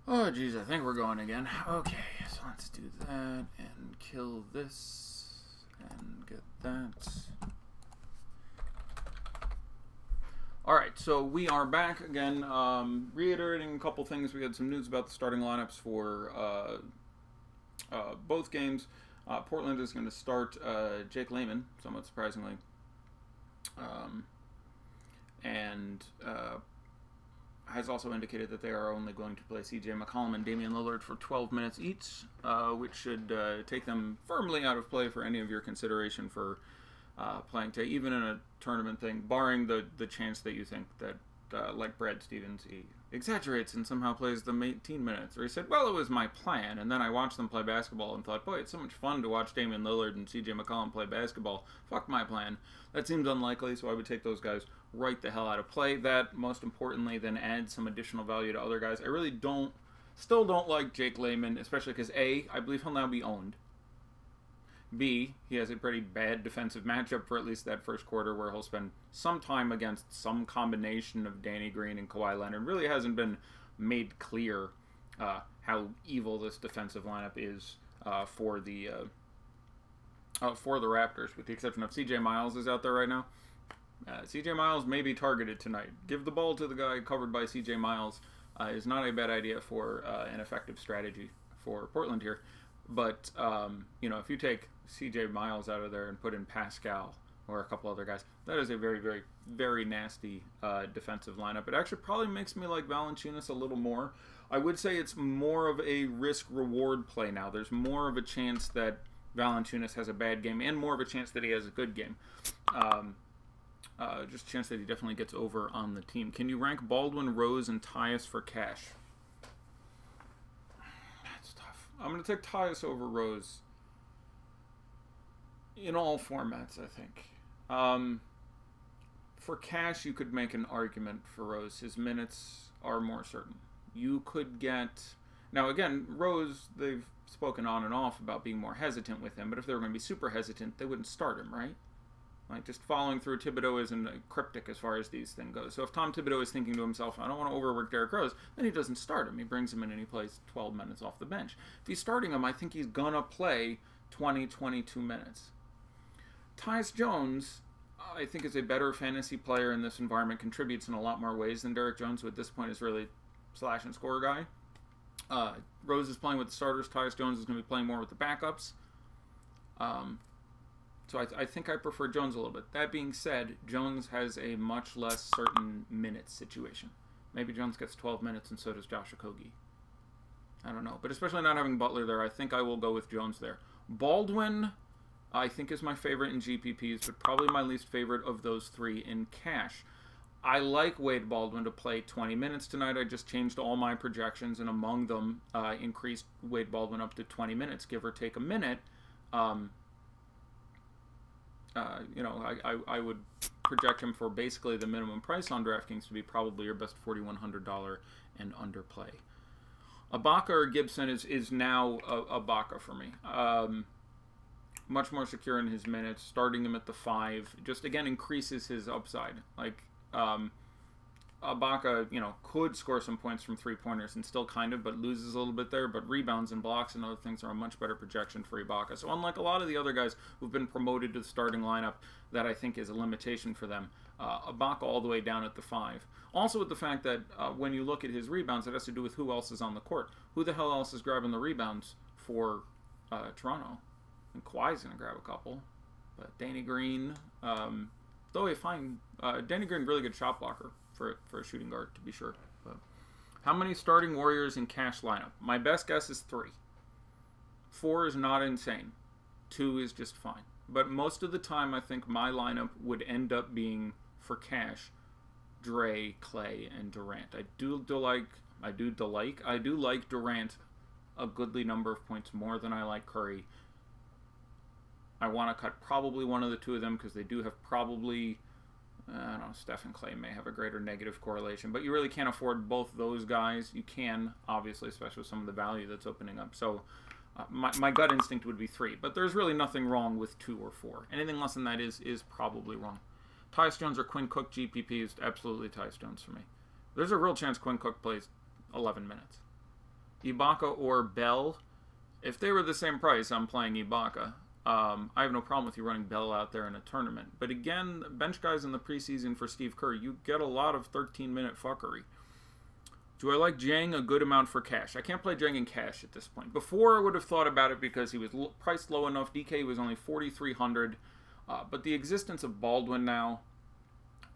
Oh, geez, I think we're going again. Okay, so let's do that and kill this and get that. Alright, so we are back again, reiterating a couple things. We had some news about the starting lineups for both games. Portland is going to start Jake Layman, somewhat surprisingly. Has also indicated that they are only going to play CJ McCollum and Damian Lillard for 12 minutes each, which should take them firmly out of play for any of your consideration for playing today, even in a tournament thing, barring the chance that you think that, like Brad Stevens, he exaggerates and somehow plays them 18 minutes. Or he said, well, it was my plan, and then I watched them play basketball and thought, boy, it's so much fun to watch Damian Lillard and CJ McCollum play basketball. Fuck my plan. That seems unlikely, so I would take those guys right the hell out of play. That, most importantly, then adds some additional value to other guys. I really still don't like Jake Layman, especially because A, I believe he'll now be owned. B, he has a pretty bad defensive matchup for at least that first quarter where he'll spend some time against some combination of Danny Green and Kawhi Leonard. Really hasn't been made clear how evil this defensive lineup is for the Raptors, with the exception of CJ Miles is out there right now. CJ Miles may be targeted tonight. Give the ball to the guy covered by CJ Miles is not a bad idea for an effective strategy for Portland here. But, you know, if you take CJ Miles out of there and put in Pascal or a couple other guys, that is a very, very, very nasty defensive lineup. It actually probably makes me like Valanciunas a little more. I would say it's more of a risk-reward play now. There's more of a chance that Valanciunas has a bad game and more of a chance that he has a good game. Just a chance that he definitely gets over on the team. Can you rank Baldwin, Rose, and Tyus for cash? That's tough. I'm going to take Tyus over Rose in all formats, I think. For cash, you could make an argument for Rose. His minutes are more certain. You could get... Now, again, Rose, they've spoken on and off about being more hesitant with him, but if they were going to be super hesitant, they wouldn't start him, right? Like, just following through, Thibodeau isn't cryptic as far as these things go. So if Tom Thibodeau is thinking to himself, I don't want to overwork Derrick Rose, then he doesn't start him. He brings him in and he plays 12 minutes off the bench. If he's starting him, I think he's going to play 20, 22 minutes. Tyus Jones, I think, is a better fantasy player in this environment, contributes in a lot more ways than Derrick Jones, who at this point is really slash and score guy. Rose is playing with the starters. Tyus Jones is going to be playing more with the backups. So I think I prefer Jones a little bit. That being said, Jones has a much less certain minutes situation. Maybe Jones gets 12 minutes and so does Josh Okogie. I don't know. But especially not having Butler there, I think I will go with Jones there. Baldwin, I think, is my favorite in GPPs, but probably my least favorite of those three in cash. I like Wade Baldwin to play 20 minutes tonight. I just changed all my projections, and among them, increased Wade Baldwin up to 20 minutes, give or take a minute. You know, I would project him for basically the minimum price on DraftKings to be probably your best $4,100 and under play. Ibaka or Gibson is now Ibaka for me. Much more secure in his minutes. Starting him at the 5 just, again, increases his upside. Like, Ibaka, you know, could score some points from three-pointers and still kind of, but loses a little bit there. But rebounds and blocks and other things are a much better projection for Ibaka. So unlike a lot of the other guys who've been promoted to the starting lineup, that I think is a limitation for them, Ibaka all the way down at the 5. Also with the fact that when you look at his rebounds, it has to do with who else is on the court. Who the hell else is grabbing the rebounds for Toronto? And Kawhi's going to grab a couple. But Danny Green, though I find Danny Green really good shot blocker for a shooting guard, to be sure. But how many starting Warriors in cash lineup? My best guess is 3. 4 is not insane. 2 is just fine. But most of the time, I think my lineup would end up being, for cash, Dre, Clay, and Durant. I do like Durant a goodly number of points more than I like Curry. I want to cut probably one of the two of them because they do have probably... I don't know, Steph and Clay may have a greater negative correlation, but you really can't afford both those guys. You can, obviously, especially with some of the value that's opening up. So my gut instinct would be 3, but there's really nothing wrong with 2 or 4. Anything less than that is probably wrong. Tyus Jones or Quinn Cook GPP is absolutely Tyus Jones for me. There's a real chance Quinn Cook plays 11 minutes. Ibaka or Bell, if they were the same price, I'm playing Ibaka. I have no problem with you running Bell out there in a tournament. But again, bench guys in the preseason for Steve Kerr, you get a lot of 13-minute fuckery. Do I like Jang a good amount for cash? I can't play Jang in cash at this point. Before, I would have thought about it because he was priced low enough. DK was only 4,300. But the existence of Baldwin now,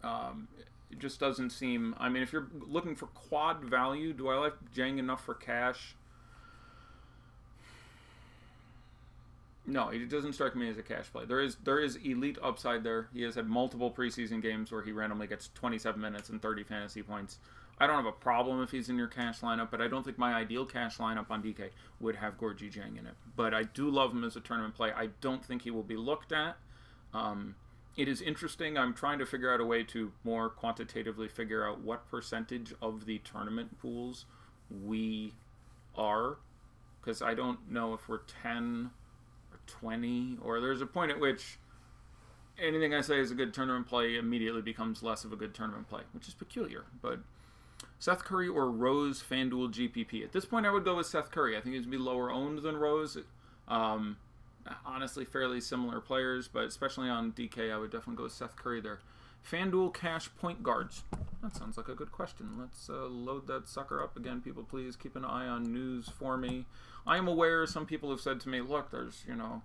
it just doesn't seem... I mean, if you're looking for quad value, do I like Jang enough for cash? No, it doesn't strike me as a cash play. There is elite upside there. He has had multiple preseason games where he randomly gets 27 minutes and 30 fantasy points. I don't have a problem if he's in your cash lineup, but I don't think my ideal cash lineup on DK would have Gorgie Jang in it. But I do love him as a tournament play. I don't think he will be looked at. It is interesting. I'm trying to figure out a way to more quantitatively figure out what percentage of the tournament pools we are, because I don't know if we're 10 or 20, or there's a point at which anything I say is a good tournament play immediately becomes less of a good tournament play, which is peculiar. But Seth Curry or Rose FanDuel GPP. At this point, I would go with Seth Curry. I think he's going to be lower owned than Rose. Honestly, fairly similar players, but especially on DK, I would definitely go with Seth Curry there. FanDuel cash point guards. That sounds like a good question. Let's load that sucker up again. People, please keep an eye on news for me. I am aware some people have said to me, look, there's, you know,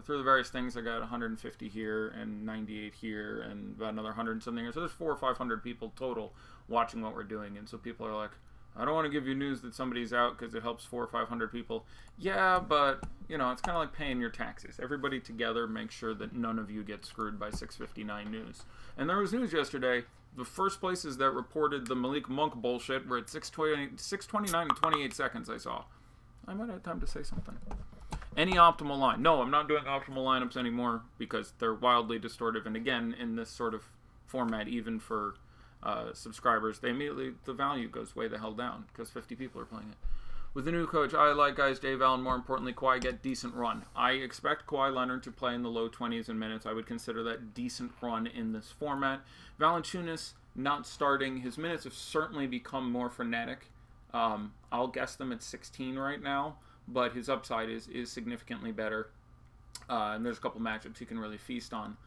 through the various things, I got 150 here and 98 here and about another 100 and something here. So there's 400 or 500 people total watching what we're doing. And so people are like, I don't want to give you news that somebody's out because it helps 400 or 500 people. Yeah, but, you know, it's kind of like paying your taxes. Everybody together makes sure that none of you get screwed by 659 news. And there was news yesterday. The first places that reported the Malik Monk bullshit were at 6:29 and 28 seconds, I saw. I might have time to say something. Any optimal line? No, I'm not doing optimal lineups anymore because they're wildly distortive. And again, in this sort of format, even for subscribers, the value goes way the hell down because 50 people are playing it. With the new coach, I like guys Dave Allen, more importantly, Kawhi get decent run. I expect Kawhi Leonard to play in the low 20s in minutes. I would consider that decent run in this format. Valanciunas not starting. His minutes have certainly become more frenetic. I'll guess them at 16 right now, but his upside is significantly better. And there's a couple matchups he can really feast on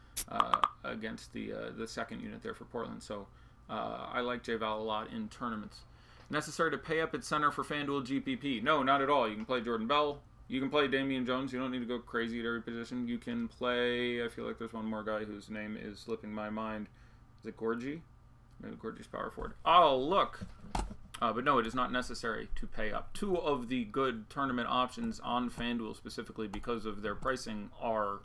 against the second unit there for Portland. So I like J-Val a lot in tournaments. Necessary to pay up at center for FanDuel GPP? No, not at all. You can play Jordan Bell. You can play Damian Jones. You don't need to go crazy at every position. You can play... I feel like there's one more guy whose name is slipping my mind. Is it Gorgie? Maybe Gorgie's power forward. Oh, look! But no, it is not necessary to pay up. Two of the good tournament options on FanDuel, specifically because of their pricing, are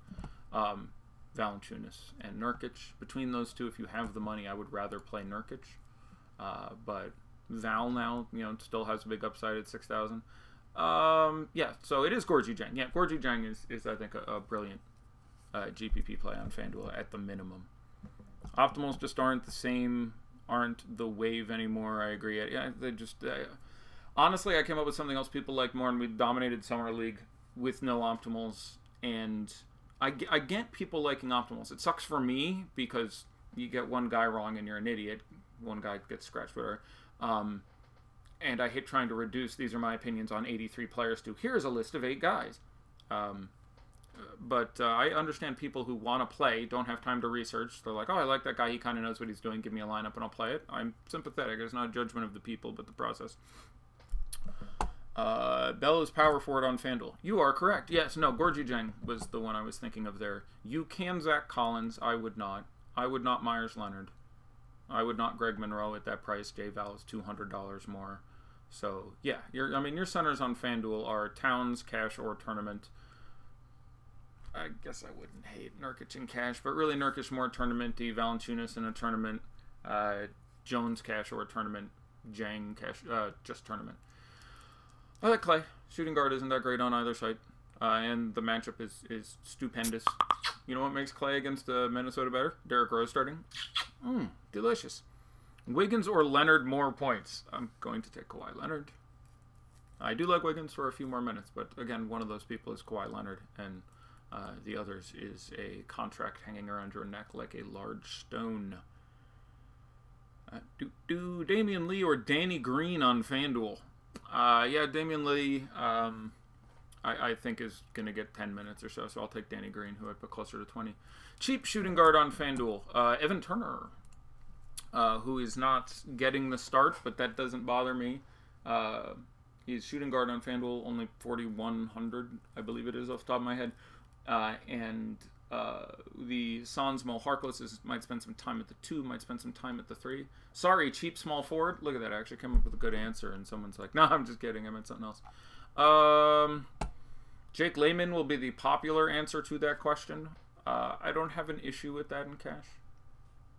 Valanciunas and Nurkic. Between those two, if you have the money, I would rather play Nurkic. But Val now, you know, still has a big upside at 6,000. Yeah, so it is Gorgie Jang. Yeah, Gorgie Jang is I think, a brilliant GPP play on FanDuel at the minimum. Optimals just aren't the wave anymore. I agree. Yeah, they just... honestly, I came up with something else people like more, and we dominated Summer League with no optimals, and I get people liking optimals. It sucks for me because you get one guy wrong and you're an idiot. One guy gets scratched, whatever. And I hate trying to reduce, these are my opinions on 83 players, to here's a list of 8 guys. But I understand people who want to play, don't have time to research. They're like, oh, I like that guy, he kind of knows what he's doing, give me a lineup and I'll play it. I'm sympathetic. It's not a judgment of the people, but the process. Bella's power forward on FanDuel. You are correct. Yes, no, Gorgie Jang was the one I was thinking of there. You can Zach Collins. I would not. I would not Myers Leonard. I would not Greg Monroe at that price. J-Val is $200 more. So, yeah, your centers on FanDuel are Towns, cash, or tournament. I guess I wouldn't hate Nurkic in cash, but really Nurkic more tournament-y, Valanciunas in a tournament, Jones cash or tournament, Jang cash, just tournament. I like Clay. Shooting guard isn't that great on either side, and the matchup is stupendous. You know what makes Clay against Minnesota better? Derrick Rose starting. Delicious. Wiggins or Leonard more points? I'm going to take Kawhi Leonard. I do like Wiggins for a few more minutes, but again, one of those people is Kawhi Leonard, and the others is a contract hanging around your neck like a large stone. Do Damian Lee or Danny Green on FanDuel? Yeah, Damian Lee, I think is going to get 10 minutes or so I'll take Danny Green, who I put closer to 20. Cheap shooting guard on FanDuel. Evan Turner, who is not getting the start, but that doesn't bother me. He's shooting guard on FanDuel, only 4,100, I believe it is off the top of my head. The Sans Mo Harkless might spend some time at the 2, might spend some time at the 3. Sorry, cheap small forward. Look at that. I actually came up with a good answer, and someone's like, no, I'm just kidding. I meant something else. Jake Layman will be the popular answer to that question. I don't have an issue with that in cash.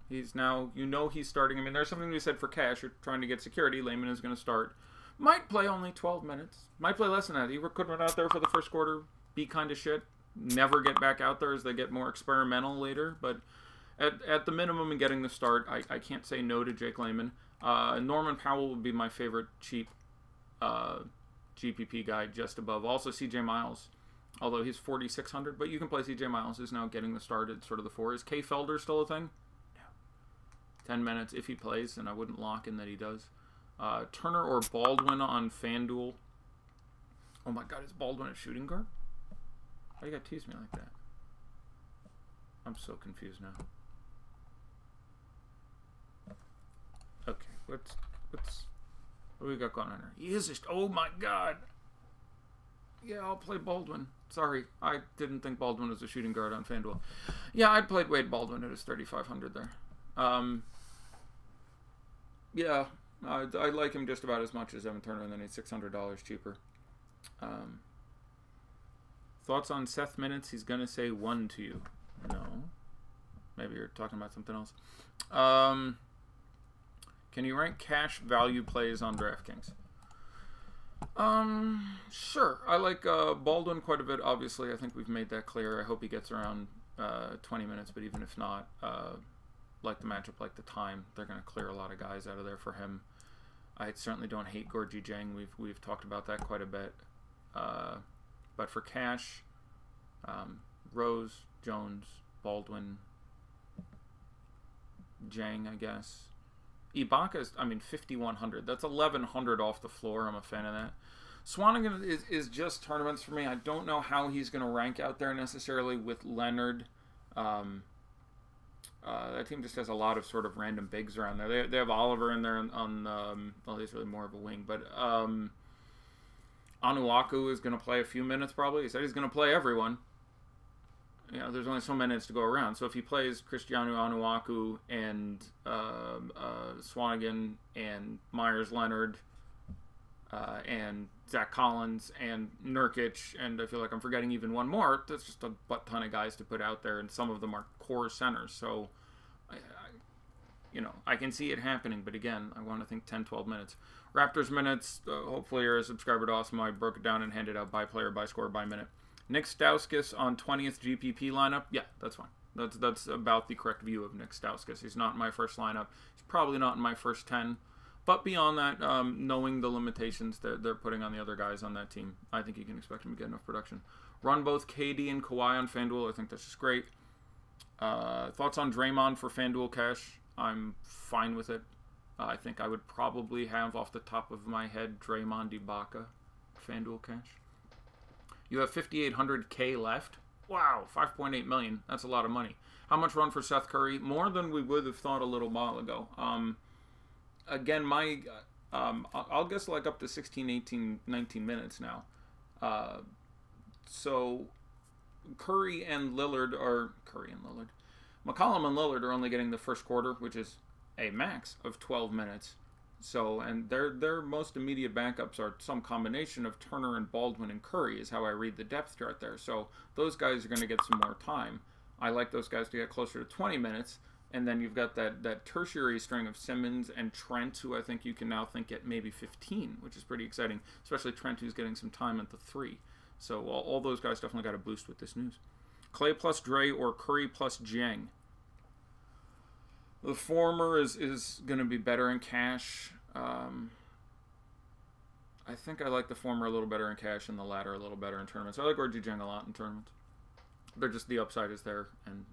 He's now, he's starting. I mean, there's something to be said for cash. You're trying to get security. Layman is going to start. Might play only 12 minutes. Might play less than that. He could run out there for the first quarter, be kind of shit. Never get back out there as they get more experimental later. But at the minimum in getting the start, I can't say no to Jake Layman. Norman Powell would be my favorite cheap GPP guy just above. Also CJ Miles, although he's 4,600. But you can play CJ Miles, who's now getting the start at sort of the 4. Is Kay Felder still a thing? No. 10 minutes if he plays, and I wouldn't lock in that he does. Turner or Baldwin on FanDuel. Oh my god, is Baldwin a shooting guard? Why you gotta tease me like that? I'm so confused now. Okay, what do we got going on here? He is just, oh my god. Yeah, I'll play Baldwin. Sorry, I didn't think Baldwin was a shooting guard on FanDuel. Yeah, I played Wade Baldwin at his 3,500 there. Yeah, I like him just about as much as Evan Turner, and then he's $600 cheaper. Thoughts on Seth minutes? He's going to say 1 to you. No. Maybe you're talking about something else. Can you rank cash value plays on DraftKings? Sure. I like Baldwin quite a bit, obviously. I think we've made that clear. I hope he gets around 20 minutes, but even if not, like the matchup, like the time, they're going to clear a lot of guys out of there for him. I certainly don't hate Gorgie Jang. We've talked about that quite a bit. But for cash, Rose, Jones, Baldwin, Jang, I guess. Ibaka's, 5,100. That's 1,100 off the floor. I'm a fan of that. Swanigan is just tournaments for me. I don't know how he's going to rank out there necessarily with Leonard. That team just has a lot of sort of random bigs around there. They have Oliver in there on well, he's really more of a wing, but Anuaku is going to play a few minutes probably. He said he's going to play everyone. There's only so many minutes to go around. So if he plays Cristiano Anuaku and Swanigan and Myers Leonard and Zach Collins and Nurkic, and I feel like I'm forgetting even one more, that's just a butt ton of guys to put out there, and some of them are core centers. So, I can see it happening, but again, I want to think 10, 12 minutes. Raptors minutes, hopefully you're a subscriber to Awesome. I broke it down and handed out by player, by score, by minute. Nick Stauskas on 20th GPP lineup. Yeah, that's fine. That's about the correct view of Nick Stauskas. He's not in my first lineup. He's probably not in my first 10. But beyond that, knowing the limitations that they're putting on the other guys on that team, I think you can expect him to get enough production. Run both KD and Kawhi on FanDuel. I think that's just great. Thoughts on Draymond for FanDuel cash? I'm fine with it. I think I would probably have, off the top of my head, Draymond Ibaka FanDuel cash. You have 5,800K left. Wow, 5.8 million. That's a lot of money. How much run for Seth Curry? More than we would have thought a little while ago. Again, I'll guess like up to 16, 18, 19 minutes now. So McCollum and Lillard are only getting the first quarter, which is a max of 12 minutes. So, and their most immediate backups are some combination of Turner and Baldwin and Curry is how I read the depth chart there. So those guys are going to get some more time. I like those guys to get closer to 20 minutes. And then you've got that tertiary string of Simmons and Trent, who I think you can now think at maybe 15, which is pretty exciting. Especially Trent, who's getting some time at the 3. So all those guys definitely got a boost with this news. Clay plus Dre or Curry plus Jang. The former is going to be better in cash. I think I like the former a little better in cash and the latter a little better in tournaments. I like Gorgie Jang a lot in tournaments. They're just, the upside is there, and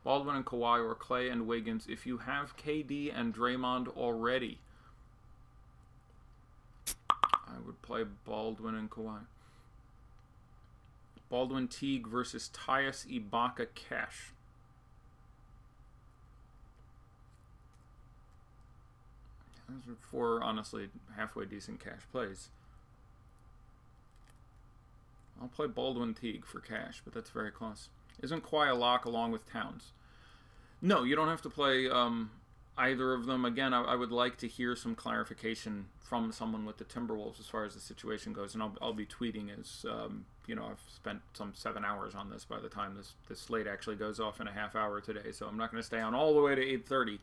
Baldwin and Kawhi or Clay and Wiggins if you have KD and Draymond already. I would play Baldwin and Kawhi. Baldwin Teague versus Tyus Ibaka Cash. Those are 4, honestly, halfway decent cash plays. I'll play Baldwin Teague for cash, but that's very close. Isn't Kawhi a lock along with Towns? No, you don't have to play either of them. Again, I would like to hear some clarification from someone with the Timberwolves as far as the situation goes, and I'll be tweeting as, you know, I've spent some 7 hours on this by the time this slate actually goes off in a half hour today, so I'm not going to stay on all the way to 8:30.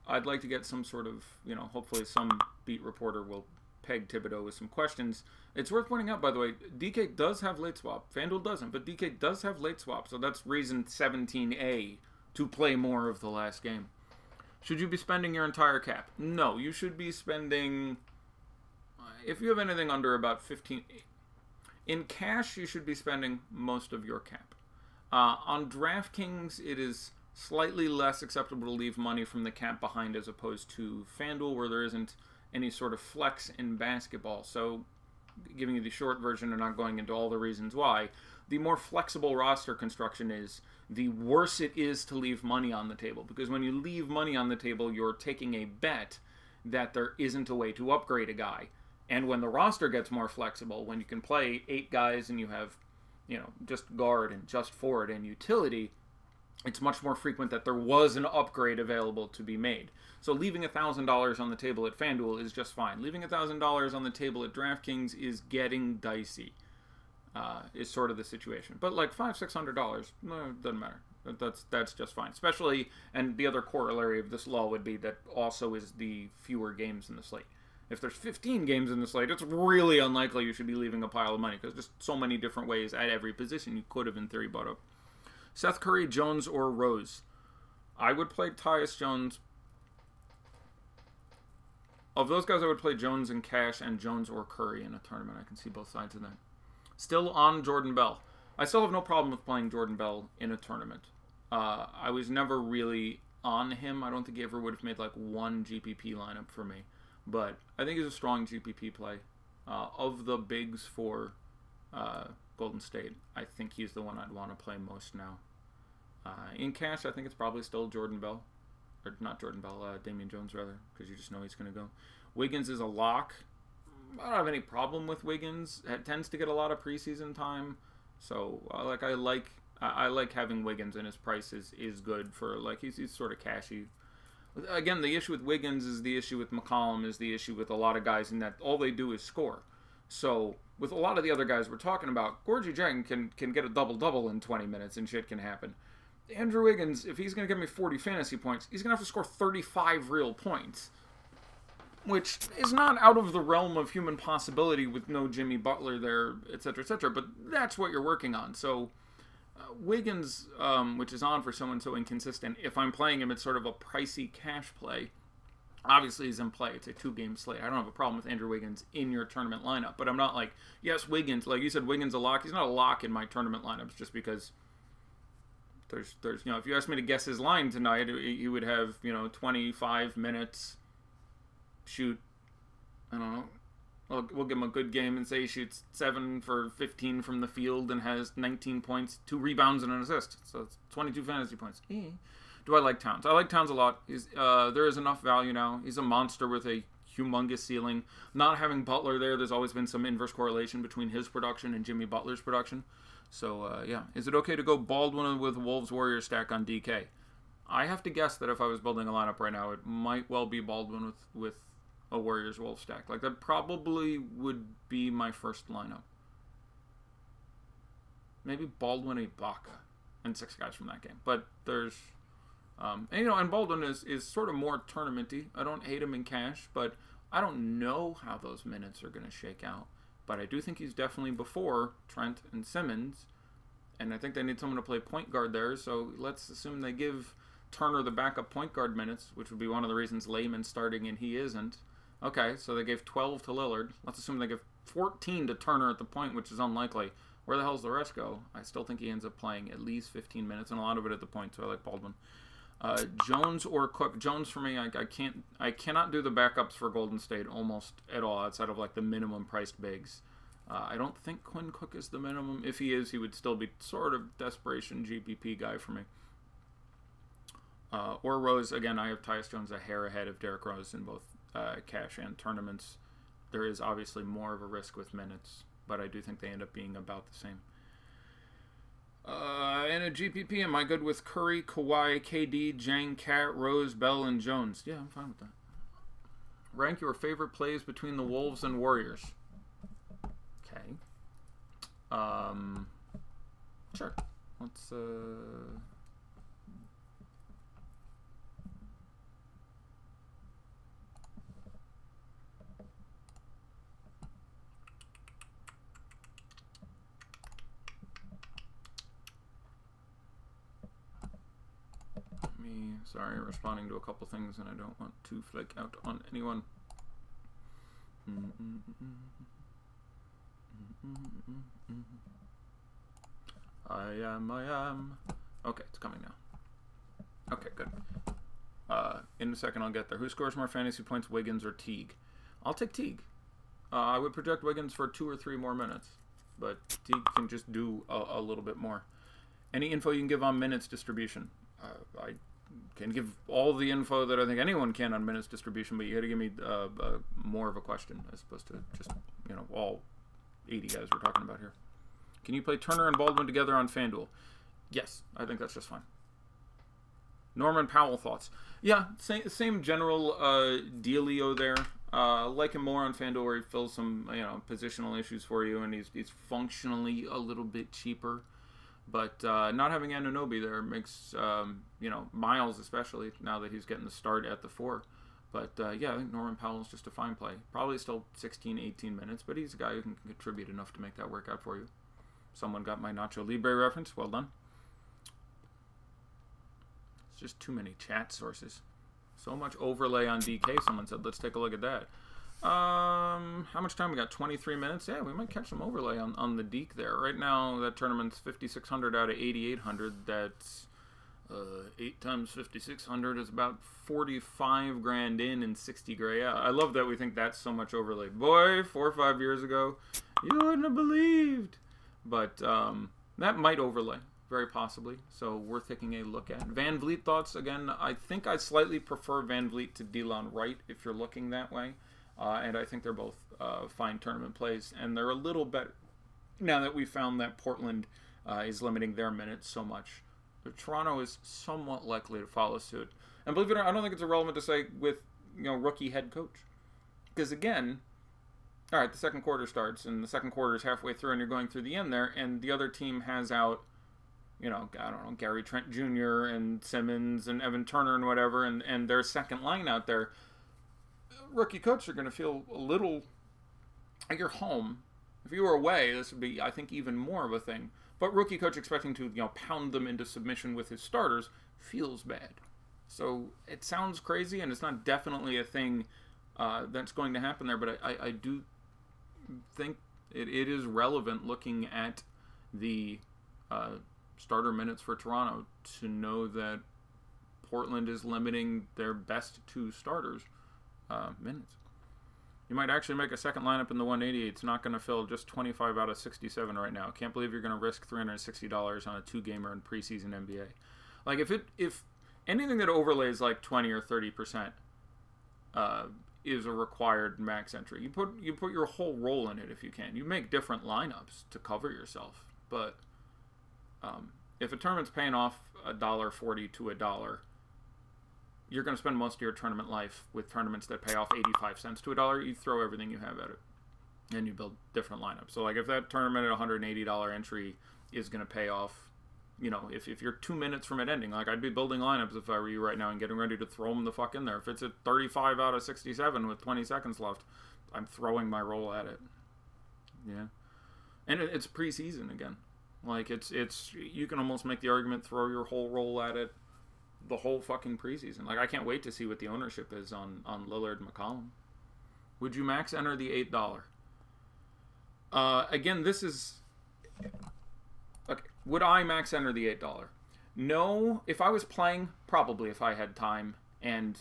I'd like to get some sort of, you know, hopefully some beat reporter will peg Thibodeau with some questions. It's worth pointing out, by the way, DK does have late swap. FanDuel doesn't, but DK does have late swap, so that's reason 17A to play more of the last game. Should you be spending your entire cap? No, you should be spending, if you have anything under about 15, in cash, you should be spending most of your cap. On DraftKings, it is slightly less acceptable to leave money from the cap behind as opposed to FanDuel, where there isn't any sort of flex in basketball. So, giving you the short version and not going into all the reasons why, the more flexible roster construction is, the worse it is to leave money on the table. Because when you leave money on the table, you're taking a bet that there isn't a way to upgrade a guy. And when the roster gets more flexible, when you can play 8 guys and you have, you know, just guard and just forward and utility, it's much more frequent that there was an upgrade available to be made. So leaving $1,000 on the table at FanDuel is just fine. Leaving $1,000 on the table at DraftKings is getting dicey, is sort of the situation. But like $500-600, no, it doesn't matter. That's just fine. Especially, and the other corollary of this law would be that also is the fewer games in the slate. If there's 15 games in the slate, it's really unlikely you should be leaving a pile of money because there's so many different ways at every position you could have in theory bought up. Seth Curry, Jones, or Rose? I would play Tyus Jones. Of those guys, I would play Jones in cash and Jones or Curry in a tournament. I can see both sides of that. Still on Jordan Bell. I still have no problem with playing Jordan Bell in a tournament. I was never really on him. I don't think he ever would have made like one GPP lineup for me. But I think he's a strong GPP play. Of the bigs for Golden State, I think he's the one I'd want to play most now. In cash, I think it's probably still Jordan Bell. Or not Jordan Bell, Damian Jones, rather, because you just know he's going to go. Wiggins is a lock. I don't have any problem with Wiggins. It tends to get a lot of preseason time. So, I like having Wiggins, and his price is good for, like, he's sort of cashy. Again, the issue with Wiggins is the issue with McCollum, is the issue with a lot of guys in that all they do is score. So, with a lot of the other guys we're talking about, Gorgie Jang can get a double-double in 20 minutes and shit can happen. Andrew Wiggins, if he's going to give me 40 fantasy points, he's going to have to score 35 real points, which is not out of the realm of human possibility with no Jimmy Butler there, etc., but that's what you're working on. So, Wiggins, which is on for someone so inconsistent, if I'm playing him, it's sort of a pricey cash play. Obviously, he's in play. It's a 2-game slate. I don't have a problem with Andrew Wiggins in your tournament lineup, but I'm not like, yes, Wiggins, like you said, Wiggins a lock. He's not a lock in my tournament lineups just because there's you know, if you asked me to guess his line tonight, he would have, you know, 25 minutes, shoot, I don't know, we'll give him a good game and say he shoots 7 for 15 from the field and has 19 points, 2 rebounds, and an assist. So it's 22 fantasy points. Do I like Towns? I like Towns a lot. There is enough value now. He's a monster with a humongous ceiling. Not having Butler there's always been some inverse correlation between his production and Jimmy Butler's production. So, yeah. Is it okay to go Baldwin with Wolves-Warriors stack on DK? I have to guess that if I was building a lineup right now, it might well be Baldwin with a Warriors-Wolves stack. Like, that probably would be my first lineup. Maybe Baldwin, Ibaka, and 6 guys from that game. But there's... and, you know, and Baldwin is sort of more tournament-y. I don't hate him in cash, but I don't know how those minutes are going to shake out. But I do think he's definitely before Trent and Simmons, and I think they need someone to play point guard there, so let's assume they give Turner the backup point guard minutes, which would be one of the reasons Layman's starting and he isn't. Okay, so they gave 12 to Lillard. Let's assume they give 14 to Turner at the point, which is unlikely. Where the hell's the rest go? I still think he ends up playing at least 15 minutes, and a lot of it at the point, so I like Baldwin. Jones or Cook. Jones for me, I cannot do the backups for Golden State almost at all outside of like the minimum priced bigs. I don't think Quinn Cook is the minimum. If he is, he would still be sort of desperation GPP guy for me. Or Rose, again, I have Tyus Jones a hair ahead of Derrick Rose in both cash and tournaments. There is obviously more of a risk with minutes, but I do think they end up being about the same. In a GPP, am I good with Curry, Kawhi, KD, Jang, Cat, Rose, Bell, and Jones? Yeah, I'm fine with that. Rank your favorite plays between the Wolves and Warriors. Okay. Sure. Let's, Sorry, responding to a couple things, and I don't want to flake out on anyone. I am. Okay, it's coming now. Okay, good. In a second, I'll get there. Who scores more fantasy points, Wiggins or Teague? I'll take Teague. I would project Wiggins for 2 or 3 more minutes, but Teague can just do a little bit more. Any info you can give on minutes distribution? I can give all the info that I think anyone can on minutes distribution, but you got to give me more of a question as opposed to just, you know, all 80 guys we're talking about here. Can you play Turner and Baldwin together on FanDuel? Yes, I think that's just fine. Norman Powell thoughts? Yeah, same general dealio there. Like him more on FanDuel where he fills some, you know, positional issues for you, and he's functionally a little bit cheaper. But not having Anunoby there makes, you know, Miles especially, now that he's getting the start at the 4. But, yeah, I think Norman Powell's just a fine play. Probably still 16, 18 minutes, but he's a guy who can contribute enough to make that work out for you. Someone got my Nacho Libre reference. Well done. It's just too many chat sources. So much overlay on DK, someone said. Let's take a look at that. How much time we got? 23 minutes. Yeah, we might catch some overlay on the Deke there. Right now, that tournament's 5,600 out of 8,800. That's 8 times 5,600 is about 45 grand in and 60 gray out. I love that we think that's so much overlay. Boy, 4 or 5 years ago, you wouldn't have believed. But that might overlay, very possibly. So worth taking a look at. Van Vliet thoughts again. I think I slightly prefer Van Vliet to Delon Wright if you're looking that way. And I think they're both fine tournament plays, and they're a little better now that we found that Portland is limiting their minutes so much. But Toronto is somewhat likely to follow suit. And believe it or not, I don't think it's irrelevant to say with, you know, rookie head coach. Because again, all right, the second quarter starts, and the second quarter is halfway through, and you're going through the end there, and the other team has out, you know, I don't know, Gary Trent Jr. and Simmons and Evan Turner and whatever, and their second line out there. Rookie coaches are going to feel a little like you're home. If you were away, this would be, I think, even more of a thing. But rookie coach expecting to, you know, pound them into submission with his starters feels bad. So it sounds crazy, and it's not definitely a thing that's going to happen there. But I do think it is relevant looking at the starter minutes for Toronto to know that Portland is limiting their best 2 starters. Minutes. You might actually make a second lineup in the 180. It's not going to fill just 25 out of 67 right now. Can't believe you're going to risk $360 on a 2-gamer in preseason NBA. Like if anything that overlays like 20 or 30% is a required max entry. You put your whole role in it if you can. You make different lineups to cover yourself. But if a tournament's paying off $1.40 to $1, you're going to spend most of your tournament life with tournaments that pay off 85 cents to $1. You throw everything you have at it, and you build different lineups. So, like, if that tournament at $180 entry is going to pay off, you know, if you're 2 minutes from it ending, like, I'd be building lineups if I were you right now and getting ready to throw them the fuck in there. If it's at 35 out of 67 with 20 seconds left, I'm throwing my roll at it. Yeah. And it's preseason again. Like, it's you can almost make the argument, throw your whole roll at it the whole fucking preseason. Like, I can't wait to see what the ownership is on Lillard and McCollum. Would you max enter the $8? Again, this is would I max enter the $8? No. If I was playing, probably if I had time and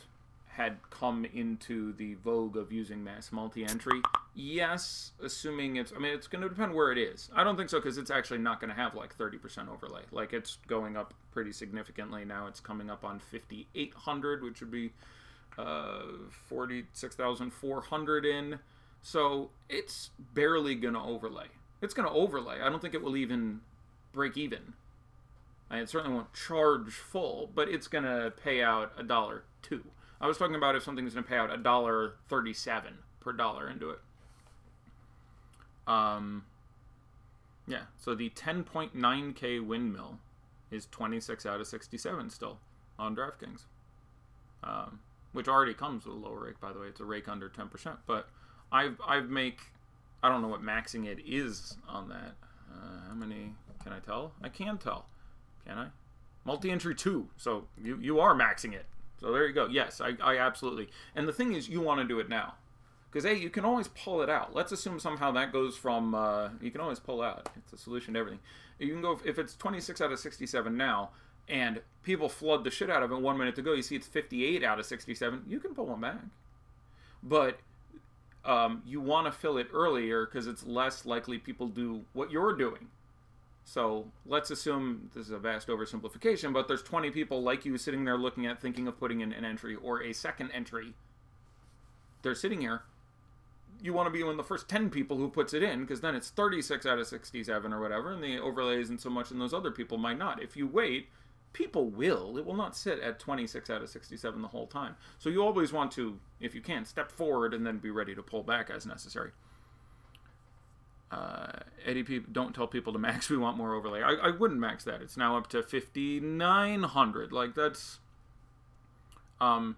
had come into the vogue of using mass multi-entry, yes, assuming it's, I mean, it's going to depend where it is. I don't think so, because it's actually not going to have like 30% overlay. Like, it's going up pretty significantly now. It's coming up on 5,800, which would be 46,400 in. So it's barely going to overlay. It's going to overlay. I don't think it will even break even. And it certainly won't charge full, but it's going to pay out $1.02. I was talking about if something's going to pay out $1.37 per dollar into it. Yeah, so the 10.9K windmill is 26 out of 67 still on DraftKings. Which already comes with a lower rake, by the way. It's a rake under 10%. But I don't know what maxing it is on that. How many can I tell? I can tell. Can I? Multi-entry 2. So you are maxing it. So there you go. Yes, I absolutely. And the thing is, you want to do it now. Because, A, you can always pull it out. Let's assume somehow that goes from, you can always pull out. It's a solution to everything. You can go, if it's 26 out of 67 now, and people flood the shit out of it 1 minute to go, you see it's 58 out of 67, you can pull them back. But you want to fill it earlier because it's less likely people do what you're doing. So let's assume, this is a vast oversimplification, but there's 20 people like you sitting there looking at, thinking of putting in an entry or a second entry. They're sitting here. You want to be one of the first 10 people who puts it in, because then it's 36 out of 67 or whatever, and the overlay isn't so much, and those other people might not. If you wait, people will. It will not sit at 26 out of 67 the whole time. So you always want to, if you can, step forward and then be ready to pull back as necessary. Eddie P, don't tell people to max. We want more overlay. I wouldn't max that. It's now up to 5,900. Like, that's... I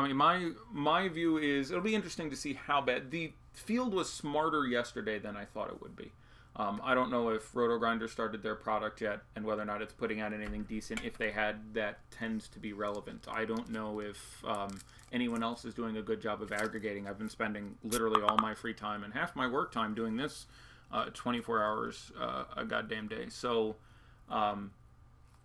mean, my view is, it'll be interesting to see how bad... The field was smarter yesterday than I thought it would be. I don't know if RotoGrinder started their product yet, and whether or not it's putting out anything decent. If they had, that tends to be relevant. I don't know if anyone else is doing a good job of aggregating. I've been spending literally all my free time and half my work time doing this 24 hours a goddamn day. So,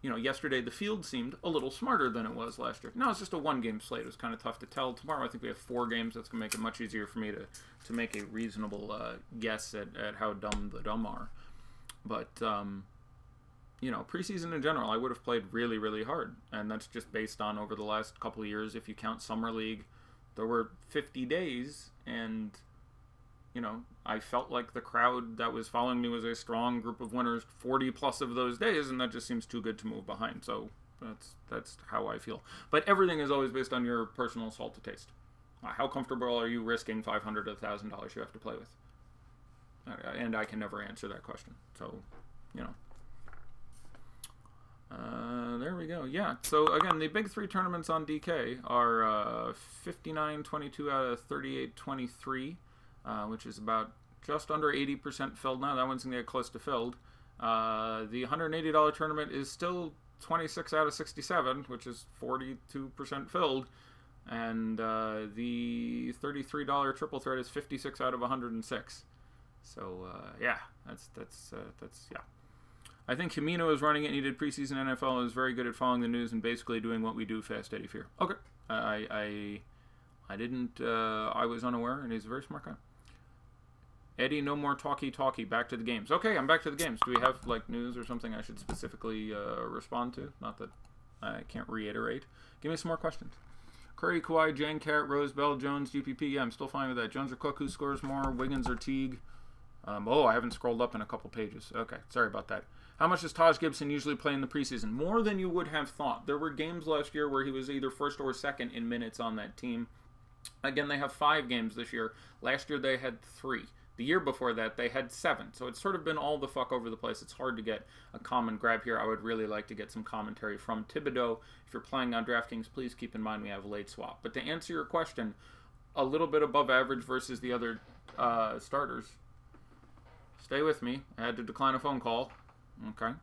you know, yesterday the field seemed a little smarter than it was last year. Now it's just a one-game slate. It was kind of tough to tell. Tomorrow I think we have 4 games. That's going to make it much easier for me to make a reasonable guess at how dumb the dumb are. But, you know, preseason in general, I would have played really, really hard. And that's just based on over the last couple of years. If you count Summer League, there were 50 days, and... you know, I felt like the crowd that was following me was a strong group of winners 40 plus of those days, and that just seems too good to move behind. So that's how I feel. But everything is always based on your personal salt to taste. How comfortable are you risking $500 to $1,000 you have to play with? And I can never answer that question. So, you know. There we go. Yeah. So again, the big 3 tournaments on DK are 59-22 out of 38-23. Which is about just under 80% filled now. That one's going to get close to filled. The $180 tournament is still 26 out of 67, which is 42% filled. And the $33 triple threat is 56 out of 106. So, yeah, that's yeah. I think Himino is running it, and he did preseason NFL, and is very good at following the news and basically doing what we do, FastEddieFear. Okay. I didn't, I was unaware, and he's a very smart guy. Eddie, no more talky. Back to the games. Okay, I'm back to the games. Do we have, like, news or something I should specifically respond to? Not that I can't reiterate. Give me some more questions. Curry, Kawhi, Jane, Carrot, Rose, Bell, Jones, GPP. Yeah, I'm still fine with that. Jones or Cook, who scores more? Wiggins or Teague? Oh, I haven't scrolled up in a couple pages. Okay, sorry about that. How much does Taj Gibson usually play in the preseason? More than you would have thought. There were games last year where he was either first or second in minutes on that team. Again, they have 5 games this year. Last year they had 3. The year before that, they had 7. So it's sort of been all the fuck over the place. It's hard to get a common grab here. I would really like to get some commentary from Thibodeau. If you're playing on DraftKings, please keep in mind we have a late swap. But to answer your question, a little bit above average versus the other starters. Stay with me. I had to decline a phone call. Okay.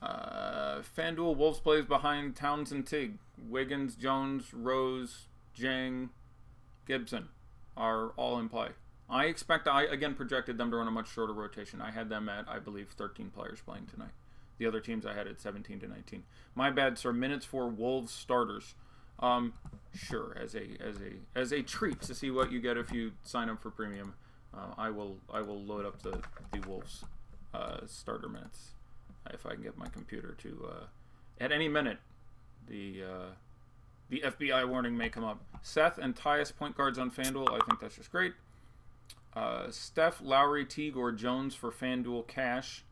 FanDuel, Wolves plays behind Towns and Tig. Wiggins, Jones, Rose, Jang, Gibson are all in play. I expect, I again projected them to run a much shorter rotation. I had them at, I believe, 13 players playing tonight. The other teams I had at 17 to 19. My bad, sir. Minutes for Wolves starters. Sure, as a treat to see what you get if you sign up for premium, I will load up the Wolves starter minutes if I can get my computer to at any minute. The FBI warning may come up. Seth and Tyus point guards on FanDuel. I think that's just great. Steph, Lowry, Teague, or Jones for FanDuel cash.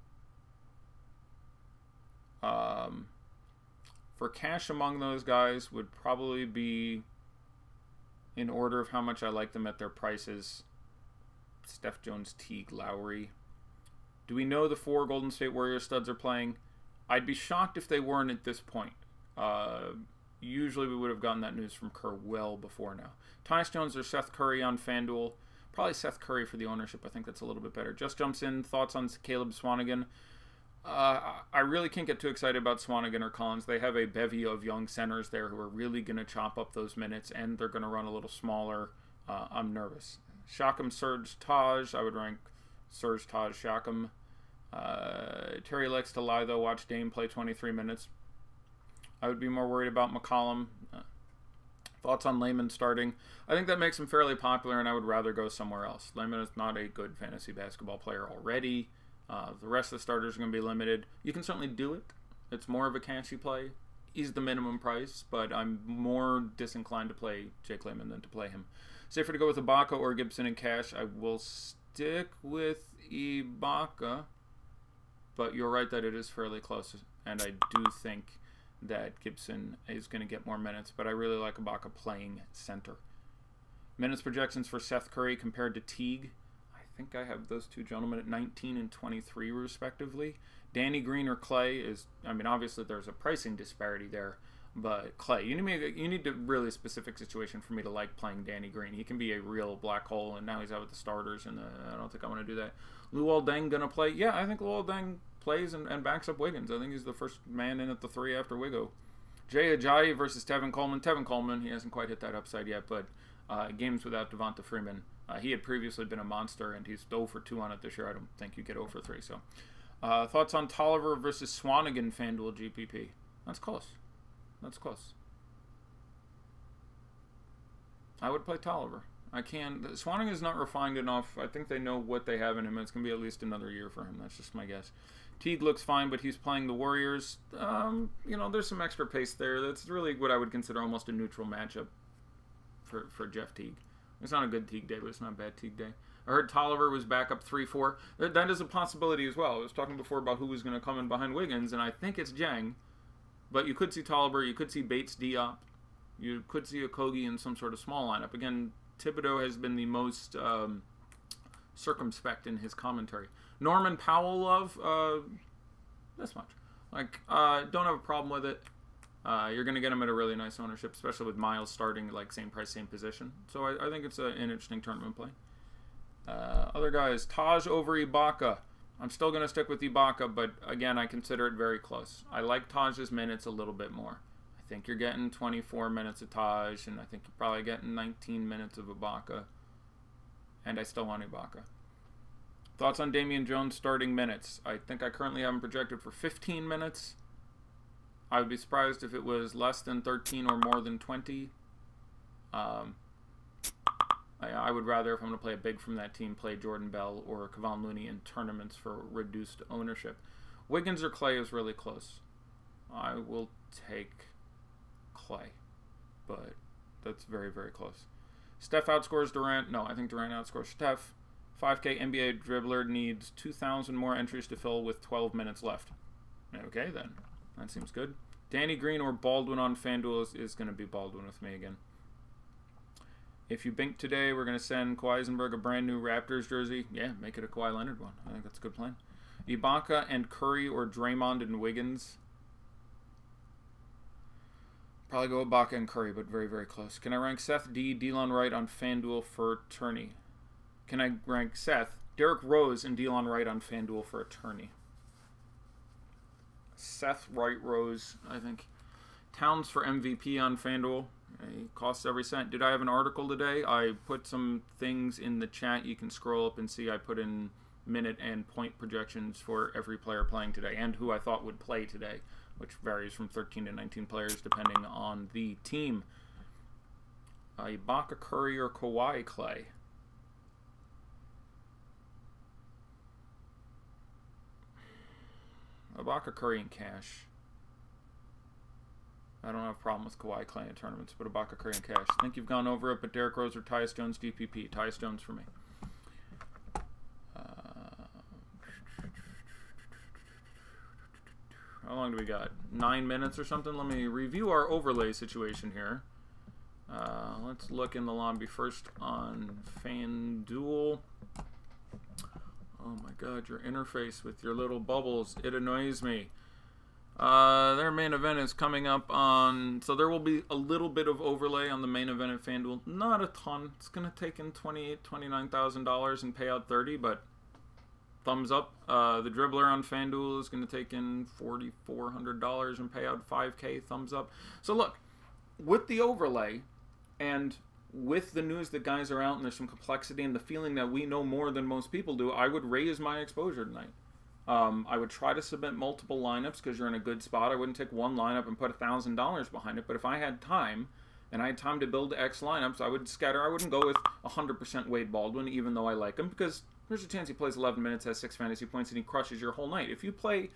For cash among those guys would probably be in order of how much I like them at their prices. Steph, Jones, Teague, Lowry. Do we know the 4 Golden State Warriors studs are playing? I'd be shocked if they weren't at this point. Usually we would have gotten that news from Kerr well before now. Tyus Jones or Seth Curry on FanDuel. Probably Seth Curry for the ownership. I think that's a little bit better. Just jumps in. Thoughts on Caleb Swanigan? I really can't get too excited about Swanigan or Collins. They have a bevy of young centers there who are really going to chop up those minutes, and they're going to run a little smaller. I'm nervous. Siakam, Serge, Taj. I would rank Serge, Taj, Siakam. Terry likes to lie, though. Watch Dame play 23 minutes. I would be more worried about McCollum. Thoughts on Layman starting? I think that makes him fairly popular, and I would rather go somewhere else. Layman is not a good fantasy basketball player already. The rest of the starters are going to be limited. You can certainly do it. It's more of a cashy play. He's the minimum price, but I'm more disinclined to play Jake Layman than to play him. Safer to go with Ibaka or Gibson in cash. I will stick with Ibaka, but you're right that it is fairly close, and I do think that Gibson is going to get more minutes, but I really like Ibaka playing center. Minutes projections for Seth Curry compared to Teague. I think I have those two gentlemen at 19 and 23 respectively. Danny Green or Clay is, I mean, obviously there's a pricing disparity there, but Clay, you need a really specific situation for me to like playing Danny Green. He can be a real black hole, and now he's out with the starters, and I don't think I want to do that. Luol Deng going to play? Yeah, I think Luol Deng plays and backs up Wiggins. I think he's the first man in at the 3 after Wiggo. Jay Ajayi versus Tevin Coleman. Tevin Coleman, he hasn't quite hit that upside yet, but games without Devonta Freeman. He had previously been a monster, and he's 0 for 2 on it this year. I don't think you get 0 for 3. So, thoughts on Tolliver versus Swanigan FanDuel GPP? That's close. That's close. I would play Tolliver. I can. Swanigan is not refined enough. I think they know what they have in him. It's going to be at least another year for him. That's just my guess. Teague looks fine, but he's playing the Warriors. There's some extra pace there. That's really what I would consider almost a neutral matchup for Jeff Teague. It's not a good Teague day, but it's not a bad Teague day. I heard Tolliver was back up 3-4. That is a possibility as well. I was talking before about who was going to come in behind Wiggins, and I think it's Jang. But you could see Tolliver. You could see Bates Diop. You could see Okogie in some sort of small lineup. Again, Thibodeau has been the most circumspect in his commentary. Norman Powell love, this much. Don't have a problem with it. You're going to get him at a really nice ownership, especially with Miles starting like same price, same position. So I think it's an interesting tournament play. Other guys, Taj over Ibaka. I'm still going to stick with Ibaka, but again, I consider it very close. I like Taj's minutes a little bit more. I think you're getting 24 minutes of Taj, and I think you're probably getting 19 minutes of Ibaka. And I still want Ibaka. Thoughts on Damian Jones starting minutes? I think I currently have him projected for 15 minutes. I would be surprised if it was less than 13 or more than 20. I would rather, if I'm going to play a big from that team, play Jordan Bell or Kevon Looney in tournaments for reduced ownership. Wiggins or Clay is really close. I will take Clay, but that's very, very close. Steph outscores Durant. No, I think Durant outscores Steph. 5K NBA dribbler needs 2,000 more entries to fill with 12 minutes left. Okay, then. That seems good. Danny Green or Baldwin on FanDuel is going to be Baldwin with me again. If you bink today, we're going to send Kawhi Eisenberg a brand new Raptors jersey. Yeah, make it a Kawhi Leonard one. I think that's a good plan. Ibaka and Curry or Draymond and Wiggins. Probably go Ibaka and Curry, but very, very close. Can I rank Seth D, Delon Wright on FanDuel for tourney? Can I rank Seth, Derrick Rose, and Delon Wright on FanDuel for a tourney? Seth, Wright, Rose, I think. Towns for MVP on FanDuel. It costs every cent. Did I have an article today? I put some things in the chat. You can scroll up and see I put in minute and point projections for every player playing today and who I thought would play today, which varies from 13 to 19 players depending on the team. Ibaka, Curry, or Kawhi, Clay? Ibaka, Curry, and Cash. I don't have a problem with Kawhi, Clay in tournaments, but Ibaka, Curry, and Cash. I think you've gone over it, but Derrick Rose or Tyus Jones, DPP. Tyus Jones for me. How long do we got? 9 minutes or something? Let me review our overlay situation here. Let's look in the lobby first on FanDuel. Oh my god, your interface with your little bubbles, it annoys me. Their main event is coming up on, so there will be a little bit of overlay on the main event at FanDuel. Not a ton. It's going to take in $28,000, $29,000 and pay out 30, but thumbs up. The dribbler on FanDuel is going to take in $4,400 and pay out $5K. Thumbs up. So look, with the overlay and with the news that guys are out and there's some complexity and the feeling that we know more than most people do, I would raise my exposure tonight. I would try to submit multiple lineups because you're in a good spot. I wouldn't take one lineup and put $1,000 behind it. But if I had time and I had time to build X lineups, I would scatter. I wouldn't go with 100% Wade Baldwin, even though I like him, because there's a chance he plays 11 minutes, has 6 fantasy points, and he crushes your whole night. If you play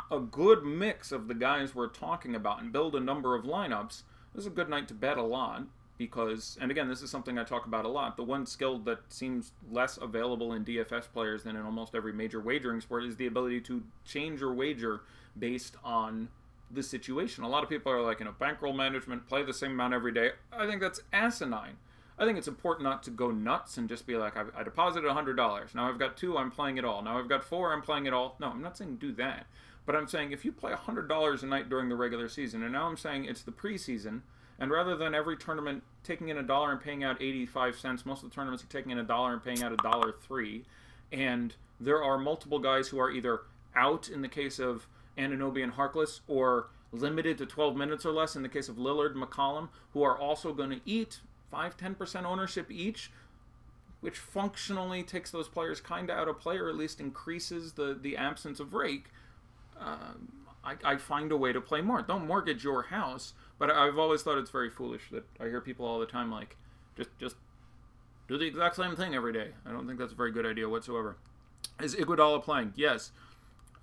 a good mix of the guys we're talking about and build a number of lineups, this is a good night to bet a lot. Because, and again, this is something I talk about a lot, the one skill that seems less available in DFS players than in almost every major wagering sport is the ability to change your wager based on the situation. A lot of people are like, bankroll management, play the same amount every day. I think that's asinine. I think it's important not to go nuts and just be like, I deposited $100. Now I've got 2, I'm playing it all. Now I've got 4, I'm playing it all. No, I'm not saying do that. But I'm saying if you play $100 a night during the regular season, and now I'm saying it's the preseason, and rather than every tournament taking in $1 and paying out 85 cents, most of the tournaments are taking in $1 and paying out $1.03. And there are multiple guys who are either out in the case of Anunoby and Harkless, or limited to 12 minutes or less in the case of Lillard and McCollum, who are also going to eat 5-10% ownership each, which functionally takes those players kind of out of play, or at least increases the absence of rake. I find a way to play more. Don't mortgage your house, but I've always thought it's very foolish that I hear people all the time like, just do the exact same thing every day. I don't think that's a very good idea whatsoever. Is Iguodala playing? Yes.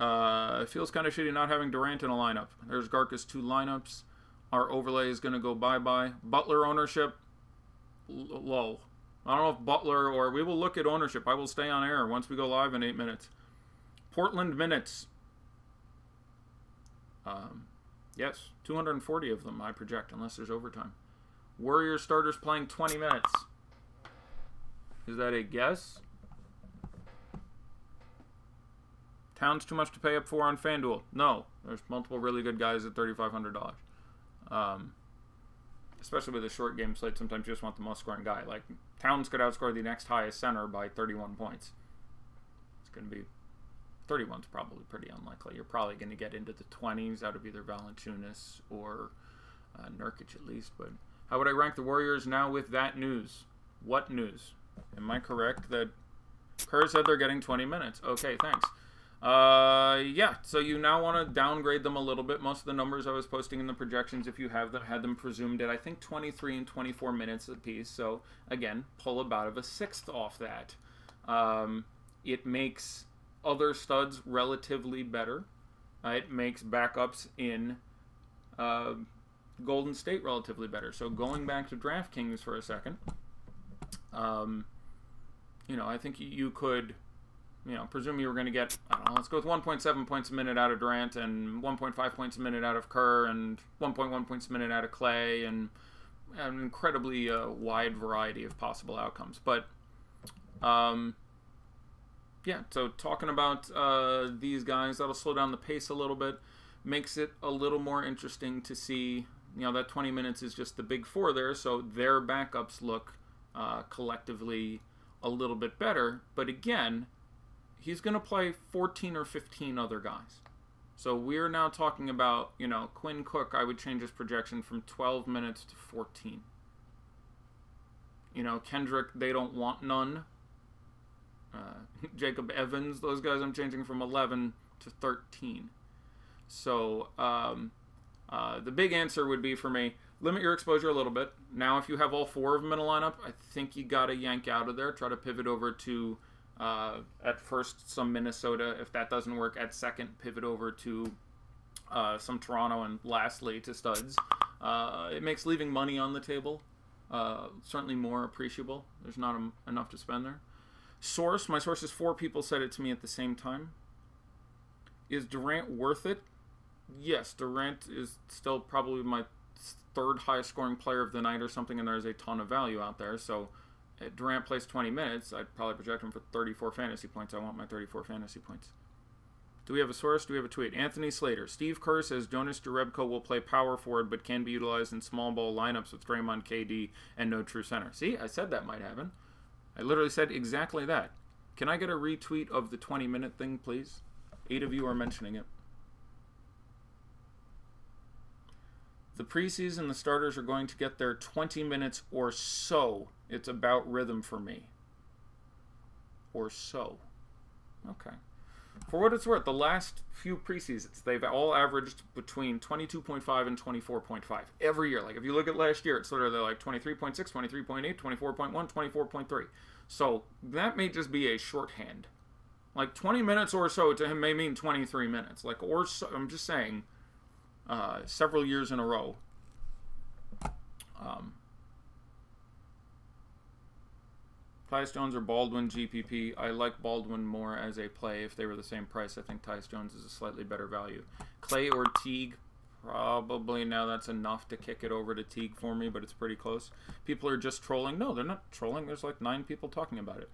It feels kind of shitty not having Durant in a lineup. There's Garka's 2 lineups. Our overlay is going to go bye-bye. Butler ownership, low. I don't know if Butler, or we will look at ownership. I will stay on air once we go live in 8 minutes. Portland minutes. Yes, 240 of them I project, unless there's overtime. Warriors starters playing 20 minutes. Is that a guess? Towns too much to pay up for on FanDuel? No. There's multiple really good guys at $3,500. Especially with a short game slate, sometimes you just want the most scoring guy. Like, Towns could outscore the next highest center by 31 points. It's going to be... 31's probably pretty unlikely. You're probably going to get into the 20s out of either Valanciunas or Nurkic at least. But how would I rank the Warriors now with that news? What news? Am I correct that Kerr said they're getting 20 minutes? Okay, thanks. Yeah, so you now want to downgrade them a little bit. Most of the numbers I was posting in the projections, if you have them, had them presumed at, I think, 23 and 24 minutes apiece. So, again, pull about of a sixth off that. It makes other studs relatively better. It makes backups in Golden State relatively better. So going back to DraftKings for a second, I think you could, presume you were going to get, I don't know, let's go with 1.7 points a minute out of Durant and 1.5 points a minute out of Kerr and 1.1 points a minute out of Clay, and an incredibly wide variety of possible outcomes. But yeah, so talking about these guys, that'll slow down the pace a little bit, makes it a little more interesting to see, that 20 minutes is just the big 4 there, so their backups look collectively a little bit better. But again, he's going to play 14 or 15 other guys. So we're now talking about, you know, Quinn Cook, I would change his projection from 12 minutes to 14. You know, Kendrick, they don't want none. Jacob Evans, those guys I'm changing from 11 to 13. So the big answer would be for me, limit your exposure a little bit. Now if you have all 4 of them in a lineup, I think you got to yank out of there. Try to pivot over to, at first, some Minnesota. If that doesn't work, at second, pivot over to some Toronto, and lastly to studs. It makes leaving money on the table certainly more appreciable. There's not enough to spend there. Source, my source is 4 people said it to me at the same time. Is Durant worth it? Yes, Durant is still probably my 3rd highest scoring player of the night or something, and there's a ton of value out there. So if Durant plays 20 minutes, I'd probably project him for 34 fantasy points. I want my 34 fantasy points. Do we have a source? Do we have a tweet? Anthony Slater. Steve Kerr says Jonas Jerebko will play power forward but can be utilized in small ball lineups with Draymond, KD, and no true center. See, I said that might happen. I literally said exactly that. Can I get a retweet of the 20-minute thing, please? 8 of you are mentioning it. The preseason, the starters are going to get their 20 minutes or so. It's about rhythm for me. Or so. Okay. For what it's worth, the last few preseasons, they've all averaged between 22.5 and 24.5 every year. Like, if you look at last year, it's literally like 23.6, 23.8, 24.1, 24.3. So that may just be a shorthand. Like, 20 minutes or so to him may mean 23 minutes. Like, or so, I'm just saying, several years in a row. Tyus Jones or Baldwin GPP. I like Baldwin more as a play. If they were the same price, I think Tyus Jones is a slightly better value. Clay or Teague, probably now that's enough to kick it over to Teague for me, but it's pretty close. People are just trolling. No, they're not trolling. There's like 9 people talking about it.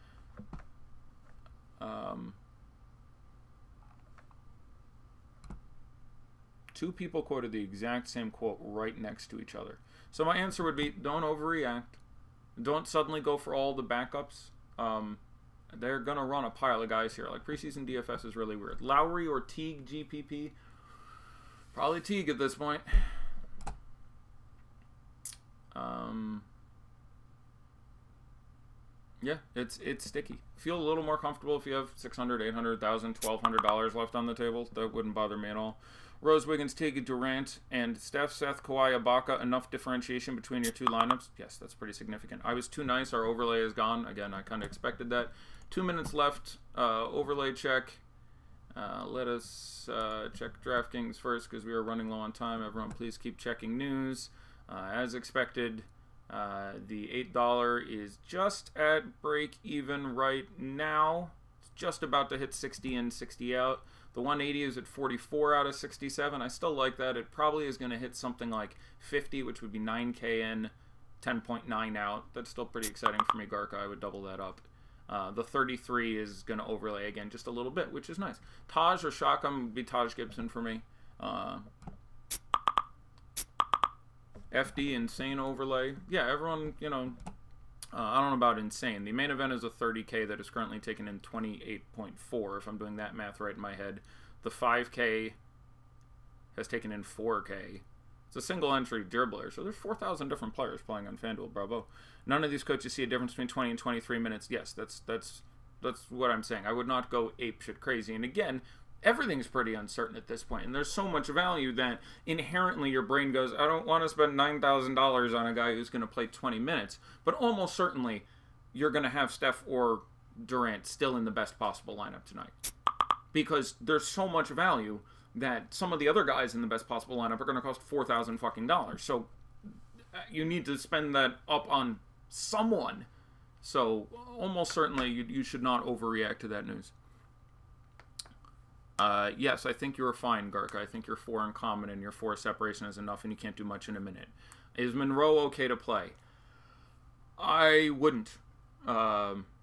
2 people quoted the exact same quote right next to each other. So my answer would be, don't overreact. Don't suddenly go for all the backups. They're going to run a pile of guys here. Like, preseason DFS is really weird. Lowry or Teague GPP? Probably Teague at this point. Yeah, it's sticky. Feel a little more comfortable if you have $600, $800, $1,000, $1,200 left on the table. That wouldn't bother me at all. Rose, Wiggins, Teague, Durant, and Steph, Seth, Kawhi, Ibaka. Enough differentiation between your 2 lineups? Yes, that's pretty significant. I was too nice. Our overlay is gone. Again, I kind of expected that. 2 minutes left. Overlay check. Let us check DraftKings first because we are running low on time. Everyone, please keep checking news. As expected, the $8 is just at break even right now. It's just about to hit 60 in, 60 out. The 180 is at 44 out of 67. I still like that. It probably is going to hit something like 50, which would be 9K in, 10.9 out. That's still pretty exciting for me, Garka. I would double that up. The 33 is going to overlay again just a little bit, which is nice. Taj or Shotgun would be Taj Gibson for me. FD, insane overlay. Yeah, everyone, you know, I don't know about insane. The main event is a 30K that is currently taken in 28.4, if I'm doing that math right in my head. The 5K has taken in 4K. It's a single entry dribbler, so there's 4,000 different players playing on FanDuel, bravo. None of these coaches see a difference between 20 and 23 minutes. Yes, that's what I'm saying. I would not go apeshit crazy. And again, everything's pretty uncertain at this point, and there's so much value that inherently your brain goes, I don't want to spend $9,000 on a guy who's going to play 20 minutes, but almost certainly you're going to have Steph or Durant still in the best possible lineup tonight because there's so much value that some of the other guys in the best possible lineup are going to cost $4,000 fucking dollars. So you need to spend that up on someone. So almost certainly you should not overreact to that news. Yes, I think you're fine, Garka. I think you're 4 in common and your 4 separation is enough and you can't do much in a minute. Is Monroe okay to play? I wouldn't.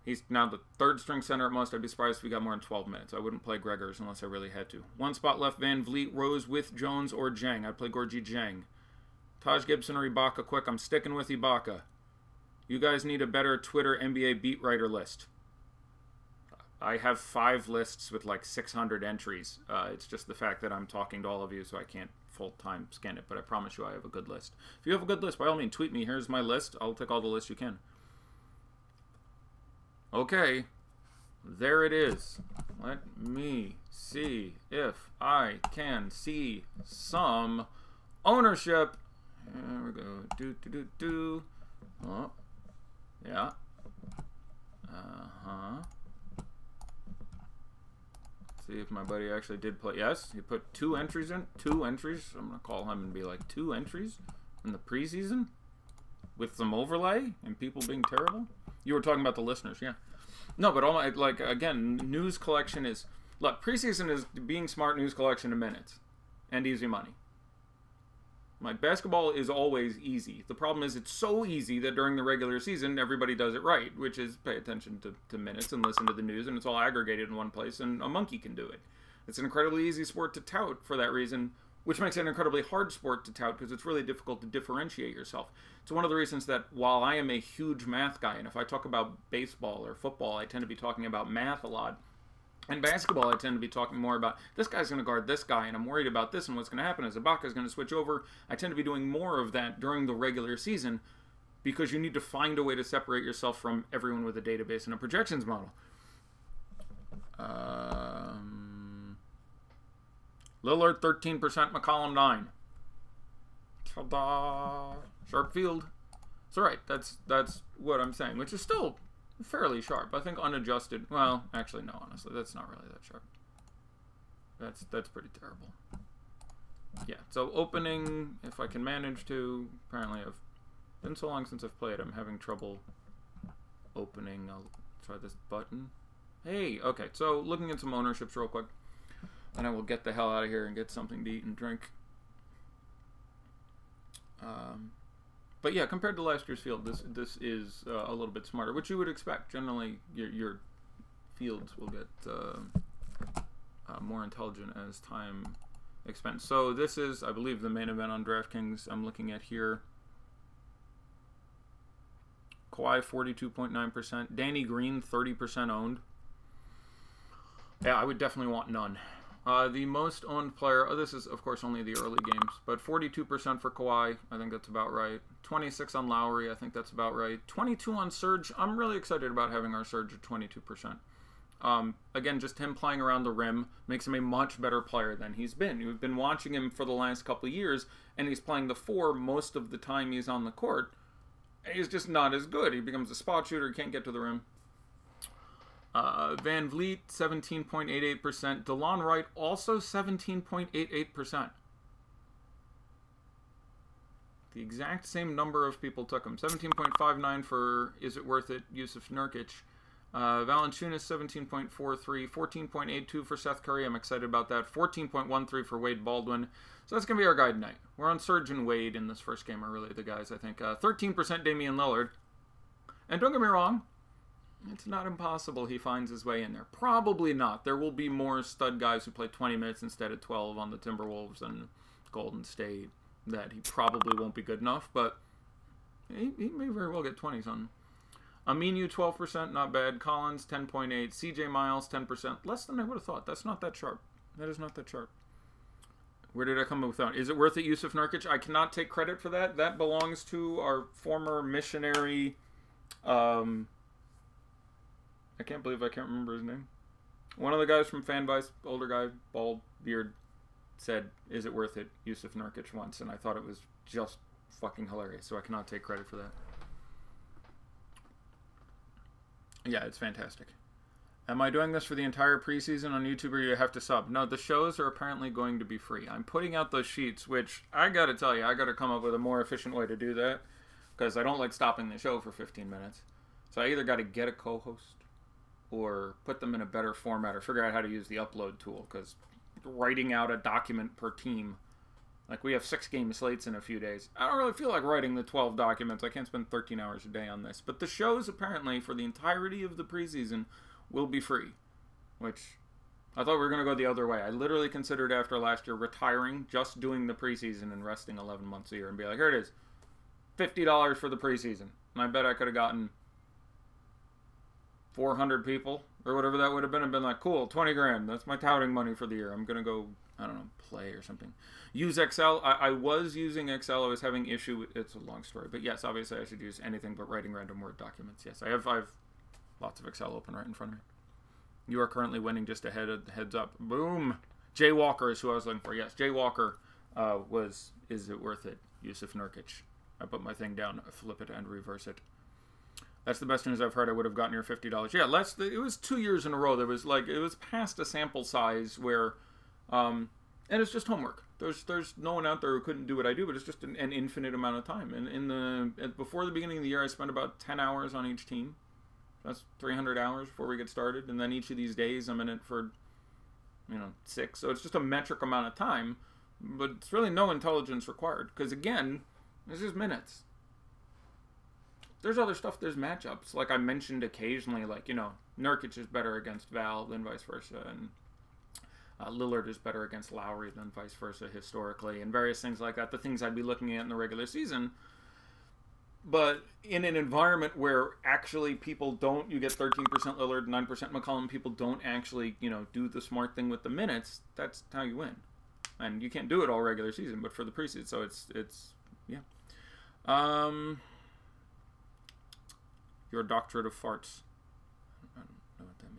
He's now the 3rd string center at most. I'd be surprised if we got more than 12 minutes. I wouldn't play Gregors unless I really had to. 1 spot left, Van Vliet, Rose with Jones or Jang. I'd play Gorgie Jang. Taj Gibson or Ibaka quick. I'm sticking with Ibaka. You guys need a better Twitter NBA beat writer list. I have 5 lists with like 600 entries. It's just the fact that I'm talking to all of you, so I can't full-time scan it, but I promise you I have a good list. If you have a good list, by all means, tweet me. Here's my list. I'll take all the lists you can. Okay, there it is. Let me see if I can see some ownership. There we go. Oh, yeah. See if my buddy actually did play. Yes, he put 2 entries in. 2 entries. I'm going to call him and be like, 2 entries in the preseason with some overlay and people being terrible. You were talking about the listeners, yeah. No, but all my, like, again, news collection is, look, preseason is being smart news collection in minutes and easy money. Like, basketball is always easy. The problem is it's so easy that during the regular season, everybody does it right, which is pay attention to minutes and listen to the news, and it's all aggregated in one place, and a monkey can do it. It's an incredibly easy sport to tout for that reason, which makes it an incredibly hard sport to tout because it's really difficult to differentiate yourself. It's one of the reasons that while I am a huge math guy, and if I talk about baseball or football, I tend to be talking about math a lot. In basketball, I tend to be talking more about this guy's going to guard this guy, and I'm worried about this, and what's going to happen is Ibaka's going to switch over. I tend to be doing more of that during the regular season because you need to find a way to separate yourself from everyone with a database and a projections model. Lillard, 13%, McCollum, 9%. Ta-da! Sharp field. It's all right. That's what I'm saying, which is still fairly sharp. I think unadjusted. Well, actually, no. Honestly, that's not really that sharp. That's pretty terrible. Yeah. So opening, if I can manage to. Apparently, I've been so long since I've played. I'm having trouble opening. I'll try this button. Hey. Okay. So looking at some ownerships real quick, and I will get the hell out of here and get something to eat and drink. But yeah, compared to last year's field, this is a little bit smarter, which you would expect. Generally, your fields will get more intelligent as time expands. So this is, I believe, the main event on DraftKings I'm looking at here. Kawhi, 42.9%. Danny Green, 30% owned. Yeah, I would definitely want none. The most owned player, this is, of course, only the early games, but 42% for Kawhi, I think that's about right. 26 on Lowry, I think that's about right. 22 on Serge, I'm really excited about having our Serge at 22%. Again, just him playing around the rim makes him a much better player than he's been. You've been watching him for the last couple of years, and he's playing the 4 most of the time he's on the court. He's just not as good. He becomes a spot shooter, can't get to the rim. Van Vliet, 17.88%. DeLon Wright, also 17.88%. The exact same number of people took him. 17.59 for Is It Worth It, Yusuf Nurkic. Valanciunas, 17.43. 14.82 for Seth Curry. I'm excited about that. 14.13 for Wade Baldwin. So that's going to be our guy tonight. We're on Serge and Wade in this first game are really the guys, I think. 13% Damian Lillard. And don't get me wrong, it's not impossible he finds his way in there. Probably not. There will be more stud guys who play 20 minutes instead of 12 on the Timberwolves and Golden State that he probably won't be good enough, but he may very well get 20s on. Aminu, 12%, not bad. Collins, 10.8. CJ Miles, 10%. Less than I would have thought. That's not that sharp. That is not that sharp. Where did I come up with that? Is it worth it, Yusuf Nurkic? I cannot take credit for that. That belongs to our former missionary... I can't believe I can't remember his name. One of the guys from FanDuel, older guy, bald, beard, said, "Is it worth it, Yusuf Nurkic," once, and I thought it was just fucking hilarious, so I cannot take credit for that. Yeah, it's fantastic. Am I doing this for the entire preseason on YouTube, or you have to sub? No, the shows are apparently going to be free. I'm putting out those sheets, which I gotta tell you, I gotta come up with a more efficient way to do that, because I don't like stopping the show for 15 minutes. So I either gotta get a co-host, or put them in a better format, or figure out how to use the upload tool, because writing out a document per team, like we have 6 game slates in a few days. I don't really feel like writing the 12 documents. I can't spend 13 hours a day on this. But the shows, apparently, for the entirety of the preseason, will be free, which I thought we were going to go the other way. I literally considered after last year retiring, just doing the preseason and resting 11 months a year, and be like, here it is, $50 for the preseason. And I bet I could have gotten 400 people or whatever that would have been, and been like, cool, 20 grand. That's my touting money for the year. I'm going to go, I don't know, play or something. Use Excel. I was using Excel. I was having issue with, it's a long story, but yes, obviously I should use anything but writing random Word documents. Yes, I have lots of Excel open right in front of me. You are currently winning, just a heads up. Boom. Jay Walker is who I was looking for. Yes, Jay Walker is it worth it? Yusuf Nurkic. I put my thing down, flip it, and reverse it. That's the best news I've heard. I would have gotten your $50. Yeah, it was 2 years in a row. There was it was past a sample size where, and it's just homework. There's no one out there who couldn't do what I do, but it's just an infinite amount of time. And before the beginning of the year, I spent about 10 hours on each team. That's 300 hours before we get started. And then each of these days, I'm in it for, 6. So it's just a metric amount of time, but it's really no intelligence required. Because again, it's just minutes. There's other stuff. There's matchups. Like I mentioned occasionally, like, Nurkic is better against Val than vice versa. And Lillard is better against Lowry than vice versa historically. And various things like that. The things I'd be looking at in the regular season. But in an environment where actually people don't, you get 13% Lillard, 9% McCollum, people don't actually, do the smart thing with the minutes, that's how you win. And you can't do it all regular season, but for the preseason, so it's yeah. Your doctorate of farts. I don't know what that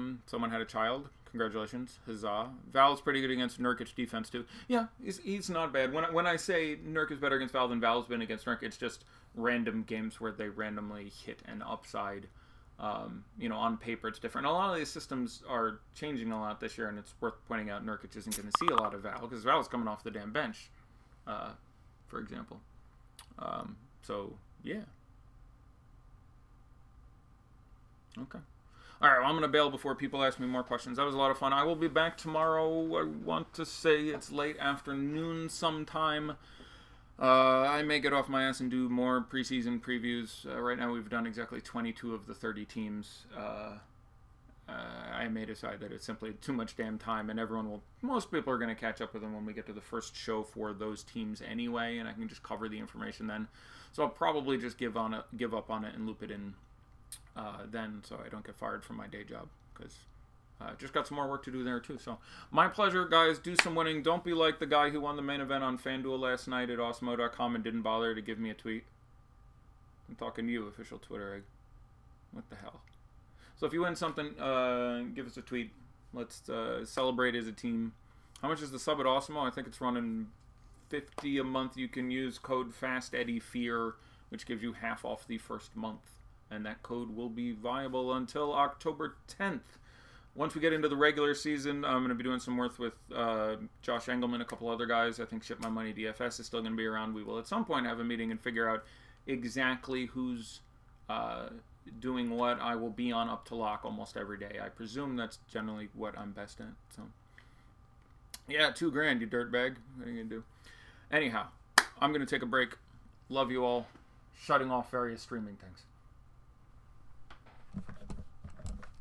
means. Someone had a child. Congratulations. Huzzah. Val's pretty good against Nurkic defense, too. Yeah, he's not bad. When I say Nurk is better against Val than Val's been against Nurk, it's just random games where they randomly hit an upside. On paper, it's different. A lot of these systems are changing a lot this year, and it's worth pointing out Nurkic isn't going to see a lot of Val, because Val's coming off the damn bench, for example. So, yeah. Okay. All right, well, I'm going to bail before people ask me more questions. That was a lot of fun. I will be back tomorrow. I want to say it's late afternoon sometime. I may get off my ass and do more preseason previews. Right now we've done exactly 22 of the 30 teams. I may decide that it's simply too much damn time, and most people are going to catch up with them when we get to the first show for those teams anyway, and I can just cover the information then. So I'll probably just give up on it and loop it in then, so I don't get fired from my day job, because just got some more work to do there too. So my pleasure, guys. Do some winning. Don't be like the guy who won the main event on FanDuel last night at awesemo.com and didn't bother to give me a tweet. I'm talking to you, official Twitter egg. What the hell? So if you win something, give us a tweet. Let's celebrate as a team. How much is the sub at Awesemo? I think it's running $50 a month. You can use code FastEddieFear, which gives you half off the first month. And that code will be viable until October 10th. Once we get into the regular season, I'm going to be doing some work with Josh Engelman, a couple other guys. I think Ship My Money DFS is still going to be around. We will at some point have a meeting and figure out exactly who's doing what. I will be on Up to Lock almost every day. I presume that's generally what I'm best at. So, yeah, $2 grand, you dirtbag. What are you going to do? Anyhow, I'm going to take a break. Love you all. Shutting off various streaming things.